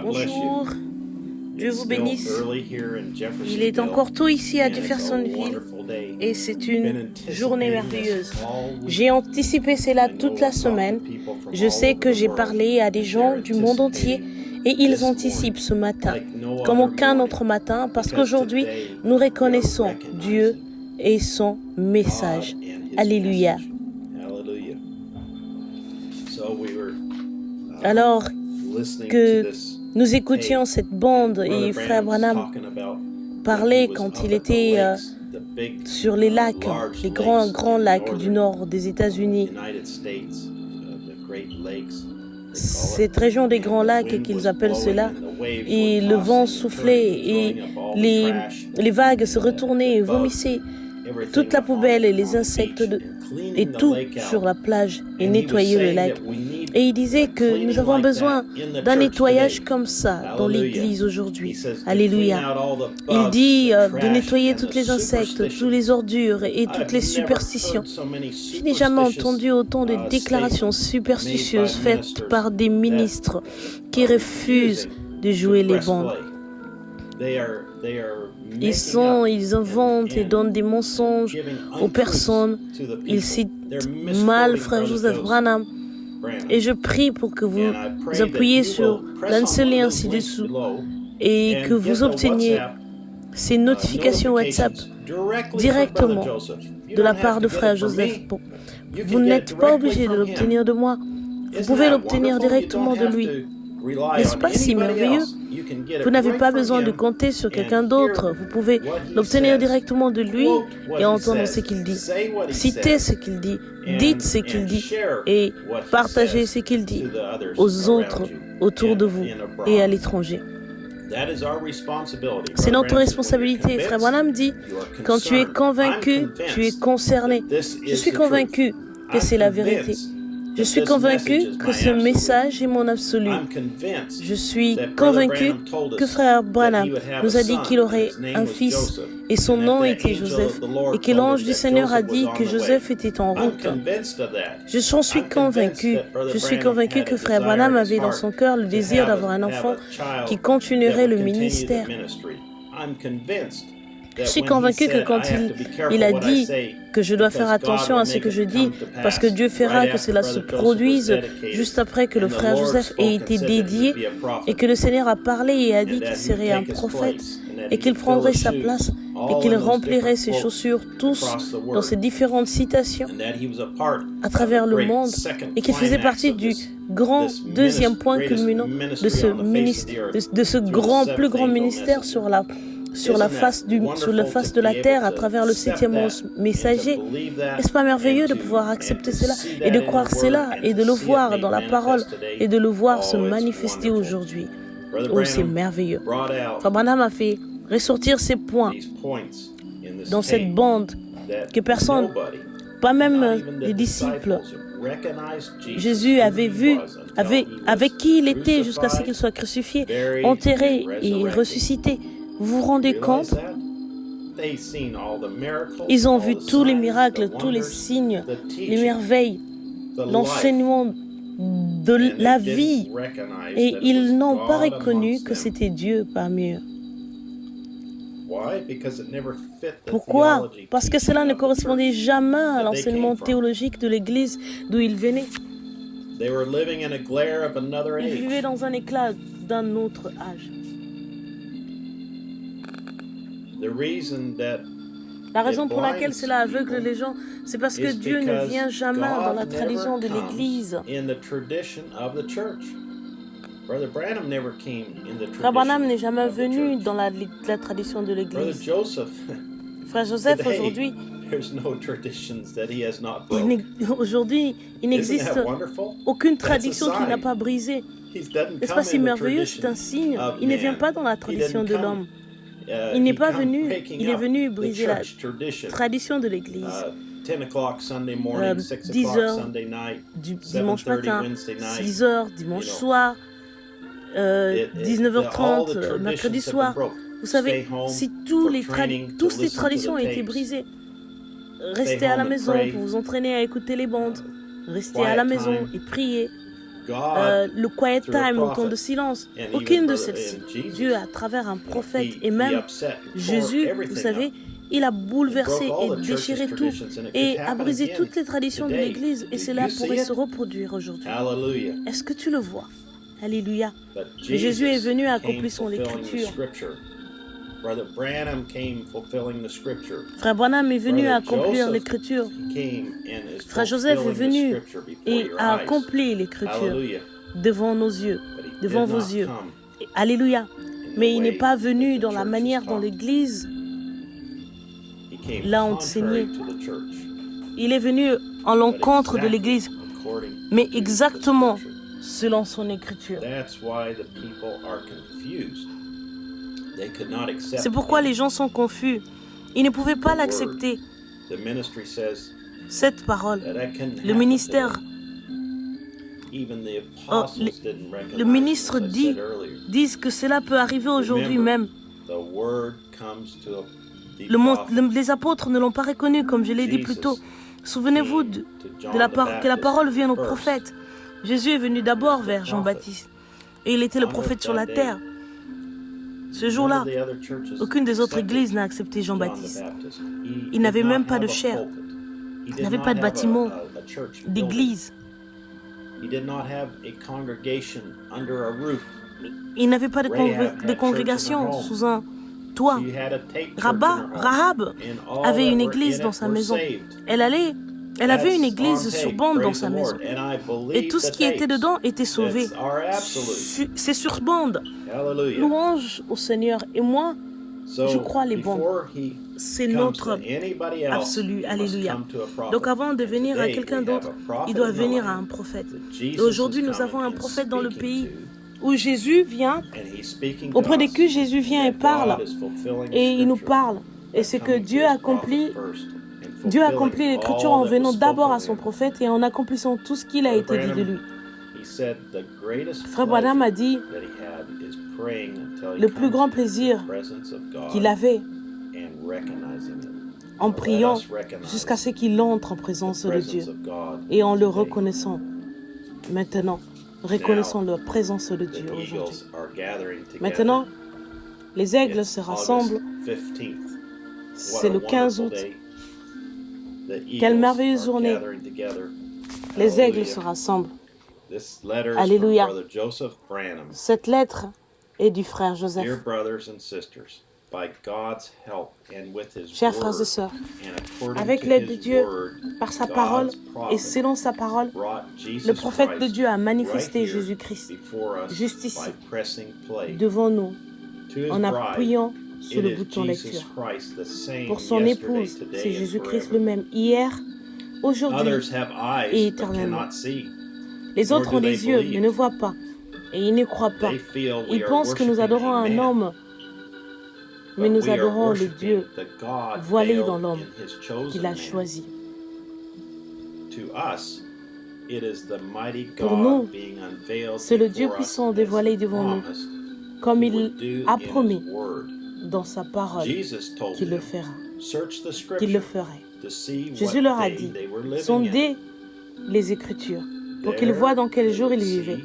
Bonjour, Dieu vous bénisse. Il est encore tôt ici à Jeffersonville et c'est une journée merveilleuse. J'ai anticipé cela toute la semaine. Je sais que j'ai parlé à des gens du monde entier et ils anticipent ce matin comme aucun autre matin parce qu'aujourd'hui nous reconnaissons Dieu et son message. Alléluia. Alors que nous écoutions cette bande et Frère Branham parlait quand il était sur les lacs, les grands lacs du nord des États-Unis. Cette région des grands lacs qu'ils appellent cela, et le vent soufflait et les vagues se retournaient et vomissaient toute la poubelle et les insectes et tout sur la plage et nettoyer le lac. Et il disait que nous avons besoin d'un nettoyage comme ça dans l'Église aujourd'hui. Alléluia. Il dit de nettoyer tous les insectes, toutes les ordures et toutes les superstitions. Je n'ai jamais entendu autant de déclarations superstitieuses faites par des ministres qui refusent de jouer les bandes. Ils inventent et donnent des mensonges aux personnes. Ils citent mal Frère Joseph Branham. Et je prie pour que vous appuyiez sur l'enseigne ci-dessous et que vous obteniez ces notifications WhatsApp directement de la part de Frère Joseph. Vous n'êtes pas obligé de l'obtenir de moi. Vous pouvez l'obtenir directement de lui. N'est-ce pas si merveilleux? Vous n'avez pas besoin de compter sur quelqu'un d'autre. Vous pouvez l'obtenir directement de lui et entendre ce qu'il dit. Citez ce qu'il dit, dites ce qu'il dit et partagez ce qu'il dit aux autres autour de vous et à l'étranger. C'est notre responsabilité. Frère Branham dit, quand tu es convaincu, tu es concerné. Je suis convaincu que c'est la vérité. Je suis convaincu que ce message est mon absolu. Je suis convaincu que Frère Branham nous a dit qu'il aurait un fils et son nom était Joseph et que l'ange du Seigneur a dit que Joseph était en route. Je suis convaincu. Je suis convaincu que Frère Branham avait dans son cœur le désir d'avoir un enfant qui continuerait le ministère. Je suis convaincu que quand il a dit que je dois faire attention à ce que je dis, parce que Dieu fera que cela se produise juste après que le frère Joseph ait été dédié et que le Seigneur a parlé et a dit qu'il serait un prophète et qu'il prendrait sa place et qu'il remplirait ses chaussures tous dans ces différentes citations à travers le monde et qu'il faisait partie du grand deuxième point culminant de ce plus grand ministère sur la face de la terre à travers le 7e ange messager. N'est-ce pas merveilleux de pouvoir accepter cela et de croire cela et de le voir dans la parole et de le voir se manifester aujourd'hui? Oh, c'est merveilleux. Frère Branham a fait ressortir ces points dans cette bande que personne, pas même les disciples, Jésus avait vu, avec qui il était jusqu'à ce qu'il soit crucifié, enterré et ressuscité. Vous vous rendez compte? Ils ont vu tous les miracles, tous les signes, les merveilles, l'enseignement de la vie. Et ils n'ont pas reconnu que c'était Dieu parmi eux. Pourquoi? Parce que cela ne correspondait jamais à l'enseignement théologique de l'Église d'où ils venaient. Ils vivaient dans un éclat d'un autre âge. La raison pour laquelle cela aveugle les gens, c'est parce que Dieu ne vient jamais dans la tradition de l'Église. Frère Branham n'est jamais venu dans la tradition de l'Église. Frère Joseph, aujourd'hui, il n'existe aucune tradition qu'il n'a pas brisée. N'est-ce pas si merveilleux? C'est un signe. Il ne vient pas dans la tradition de l'homme. Il n'est pas venu, il est venu briser la tradition de l'Église. 10 heures dimanche matin, 6 heures dimanche soir, 19h30 mercredi soir. Vous savez, si toutes ces traditions ont été brisées, restez à la maison pour vous entraîner à écouter les bandes. Restez à la maison et priez. le quiet time, le temps de silence. Aucune de celles-ci. Dieu, à travers un prophète et même Jésus, vous savez, il a bouleversé et déchiré tout et a brisé toutes les traditions de l'Église et cela pourrait se reproduire aujourd'hui. Est-ce que tu le vois? Alléluia. Mais Jésus est venu accomplir son écriture. Frère Branham est venu accomplir l'écriture. Frère Joseph est venu et a accompli l'écriture devant nos yeux, devant vos yeux. Alléluia. Mais il n'est pas venu dans la manière dont l'Église l'a enseigné. Il est venu en l'encontre de l'Église, mais exactement selon son écriture. C'est pourquoi les gens sont confus. Ils ne pouvaient pas l'accepter. Cette parole, le ministère, le ministre disent que cela peut arriver aujourd'hui même. Les apôtres ne l'ont pas reconnu, comme je l'ai dit plus tôt. Souvenez-vous que la parole vient aux prophètes. Jésus est venu d'abord vers Jean-Baptiste et il était le prophète sur la terre. Ce jour-là, aucune des autres églises n'a accepté Jean-Baptiste. Il n'avait même pas de chair. Il n'avait pas de bâtiment, d'église. Il n'avait pas de congrégation sous un toit. Rahab avait une église dans sa maison. Elle avait une église sur bande dans sa maison. Et tout ce qui était dedans était sauvé. C'est sur bande. Louange au Seigneur. Et moi, je crois les bons. C'est notre absolu. Alléluia. Donc avant de venir à quelqu'un d'autre, il doit venir à un prophète. Et aujourd'hui, nous avons un prophète dans le pays où Jésus vient, auprès de qui Jésus vient et parle. Et il nous parle. Et c'est que Dieu accomplit l'écriture en venant d'abord à son prophète et en accomplissant tout ce qu'il a été dit de lui. Frère Branham a dit le plus grand plaisir qu'il avait en priant jusqu'à ce qu'il entre en présence de Dieu et en le reconnaissant. Maintenant, reconnaissons la présence de Dieu aujourd'hui. Maintenant, les aigles se rassemblent. C'est le 15 août. Quelle merveilleuse journée. Les aigles se rassemblent. Alléluia. Cette lettre est du frère Joseph. Chers frères et sœurs, avec l'aide de Dieu, par sa parole et selon sa parole, le prophète de Dieu a manifesté Jésus-Christ juste ici, devant nous, en appuyant sur le bouton lecture. Pour son épouse, c'est Jésus-Christ le même, hier, aujourd'hui et éternellement. Les autres ont des yeux, mais ne voient pas, et ils ne croient pas. Ils pensent que nous adorons un homme, mais nous adorons le Dieu voilé dans l'homme qu'il a choisi. Pour nous, c'est le Dieu puissant dévoilé devant nous, comme il a promis dans sa parole qu'il le fera, qu'il le ferait. Jésus leur a dit, sondez les Écritures pour qu'ils voient dans quel jour il vivait.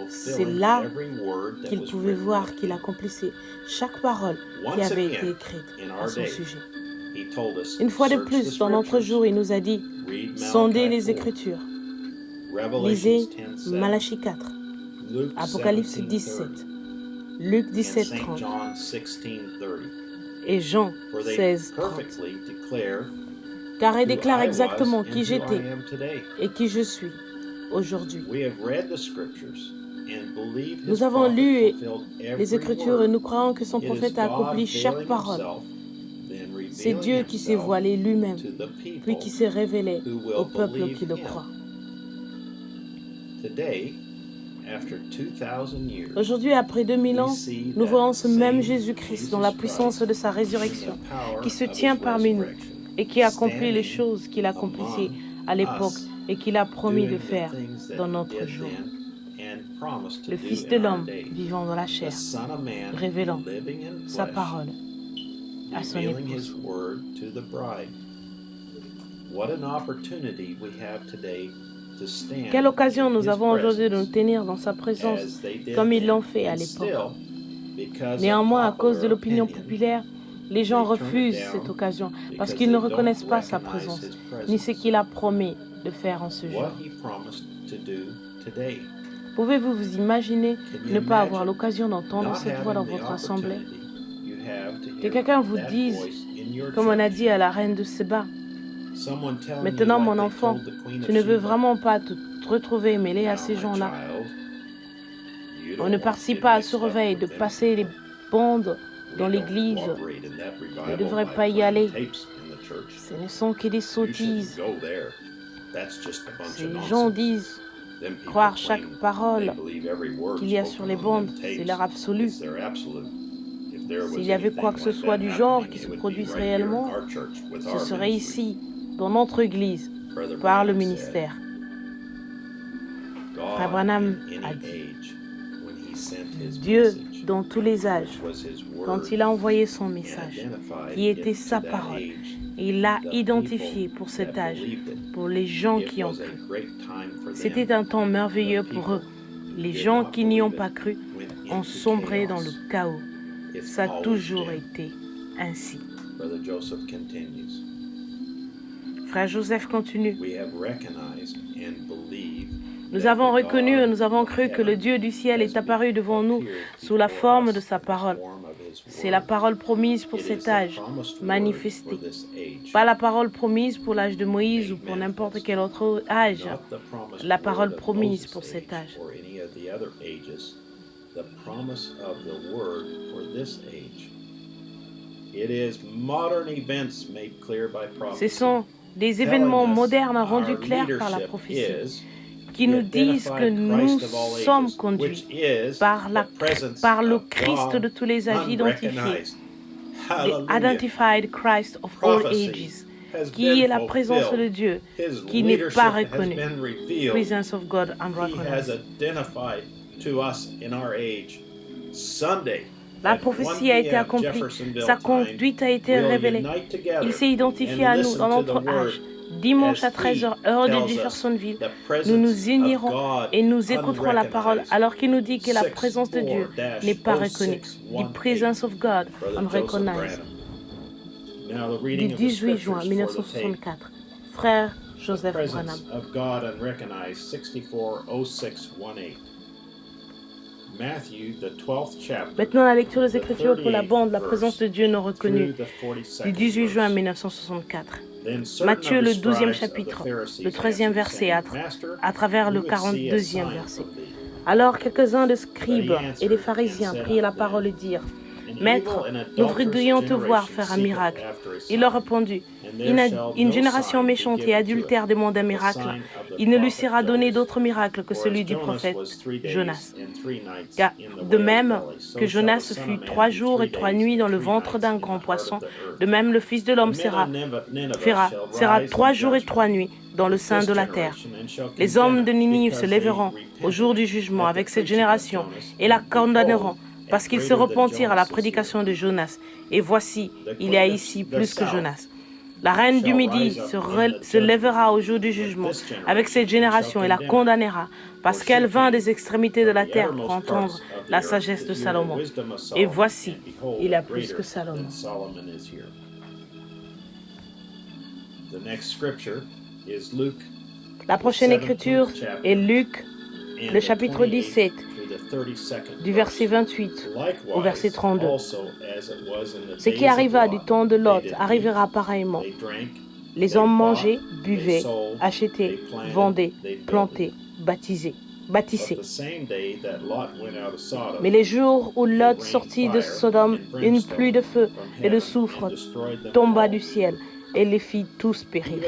C'est là qu'il pouvait voir qu'il accomplissait chaque parole qui avait été écrite à son sujet. Une fois de plus, dans notre jour, il nous a dit, sondez les Écritures. Lisez Malachie 4, Apocalypse 17, Luc 17, 30 et Jean 16, 30. Car il déclare exactement qui j'étais et qui je suis aujourd'hui. Nous avons lu les Écritures et nous croyons que son prophète a accompli chaque parole. C'est Dieu qui s'est voilé lui-même, puis qui s'est révélé au peuple qui le croit. Aujourd'hui, après 2000 ans, nous voyons ce même Jésus-Christ dans la puissance de sa résurrection, qui se tient parmi nous et qui accomplit les choses qu'il accomplissait à l'époque et qu'il a promis de faire dans notre jour. Le Fils de l'homme vivant dans la chair, révélant sa parole à son épouse. Quelle occasion nous avons aujourd'hui de nous tenir dans sa présence comme ils l'ont fait à l'époque. Néanmoins, à cause de l'opinion populaire, les gens refusent cette occasion parce qu'ils ne reconnaissent pas sa présence, ni ce qu'il a promis de faire en ce jour. Pouvez-vous vous imaginer ne pas avoir l'occasion d'entendre cette voix dans votre assemblée? Que quelqu'un vous dise, comme on a dit à la reine de Séba, « Maintenant, mon enfant, tu ne veux vraiment pas te retrouver mêlé à ces gens-là. On ne participe pas à ce réveil de passer les bandes dans l'église. On ne devrait pas y aller. Ce ne sont que des sottises. Ces gens disent croire chaque parole qu'il y a sur les bandes, c'est leur absolu. S'il y avait quoi que ce soit du genre qui se produise réellement, ce serait ici, dans notre Église, par le ministère. Frère Branham a dit, Dieu, dans tous les âges, quand il a envoyé son message, qui était sa parole, il l'a identifié pour cet âge, pour les gens qui ont cru. C'était un temps merveilleux pour eux. Les gens qui n'y ont pas cru ont sombré dans le chaos. Ça a toujours été ainsi. Frère Joseph continue. Nous avons reconnu et nous avons cru que le Dieu du ciel est apparu devant nous sous la forme de sa parole. C'est la parole promise pour cet âge, manifestée. Pas la parole promise pour l'âge de Moïse ou pour n'importe quel autre âge. La parole promise pour cet âge. Ce sont des événements modernes rendus clairs par la prophétie qui nous disent que nous sommes conduits par le Christ de tous les âges identifié, the identified Christ of all ages, qui est la présence de Dieu, qui n'est pas reconnue, presence of God unrecognized. La prophétie a été accomplie, sa conduite a été révélée. Il s'est identifié à nous dans notre âge. Dimanche à 13h, heure de Jeffersonville, nous nous unirons et nous écouterons la parole alors qu'il nous dit que la présence de Dieu n'est pas reconnue. The presence of God unrecognized. Du 18 juin 1964, frère Joseph Branham. Maintenant, la lecture des Écritures pour la bande, la présence de Dieu non reconnue, du 18 juin 1964. Matthieu, le 12e chapitre, le 13e verset, à travers le 42e verset. Alors, quelques-uns des scribes et des pharisiens prirent la parole et dirent, « Maître, nous voudrions te voir faire un miracle. » Il leur répondit, « Une génération méchante et adultère demande un miracle. Il ne lui sera donné d'autre miracle que celui du prophète Jonas. Car de même que Jonas fut 3 jours et 3 nuits dans le ventre d'un grand poisson, de même le Fils de l'homme sera 3 jours et 3 nuits dans le sein de la terre. Les hommes de Ninive se lèveront au jour du jugement avec cette génération et la condamneront, parce qu'ils se repentirent à la prédication de Jonas. Et voici, il y a ici plus que Jonas. La reine du Midi se lèvera au jour du jugement avec cette génération et la condamnera, parce qu'elle vint des extrémités de la terre pour entendre la sagesse de Salomon. Et voici, il y a plus que Salomon. La prochaine écriture est Luc, le chapitre 17, du verset 28 au verset 32. Ce qui arriva du temps de Lot arrivera pareillement. Les hommes mangeaient, buvaient, achetaient, vendaient, plantaient, bâtissaient. Mais les jours où Lot sortit de Sodome, une pluie de feu et de soufre tomba du ciel et les fit tous périr.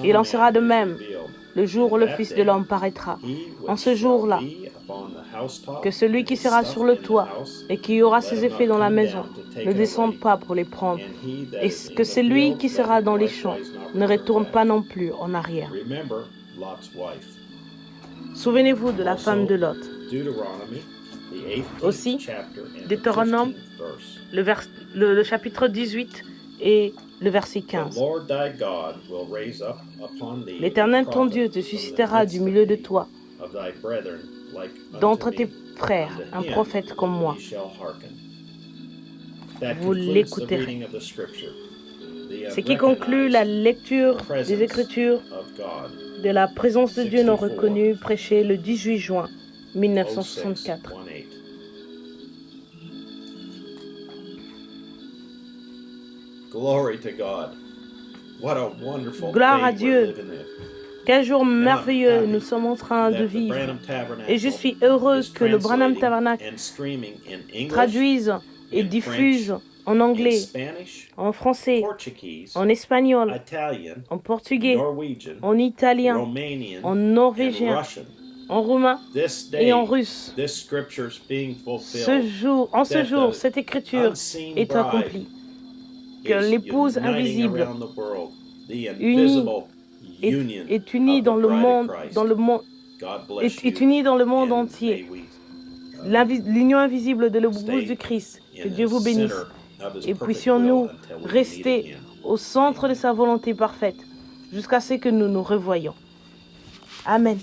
Il en sera de même le jour où le Fils de l'homme paraîtra. En ce jour-là, que celui qui sera sur le toit et qui aura ses effets dans la maison ne descende pas pour les prendre, et que celui qui sera dans les champs ne retourne pas non plus en arrière. Souvenez-vous de la femme de Lot. Aussi, Deutéronome, le chapitre 18 Et le verset 15. L'Éternel ton Dieu te suscitera du milieu de toi, d'entre tes frères, un prophète comme moi. Vous l'écouterez. Ce qui conclut la lecture des Écritures de la présence de Dieu non reconnue, prêchée le 18 juin 1964. Gloire à Dieu. Quel jour merveilleux nous sommes en train de vivre. Et je suis heureux que le Branham Tabernacle traduise et diffuse en anglais, en français, en espagnol, en portugais, en italien, en norvégien, en roumain et en russe. En ce jour, cette écriture est accomplie. Que l'épouse invisible est unie dans le monde entier. L'union invisible de l'épouse du Christ. Que Dieu vous bénisse. Et puissions-nous rester au centre de sa volonté parfaite jusqu'à ce que nous nous revoyions. Amen.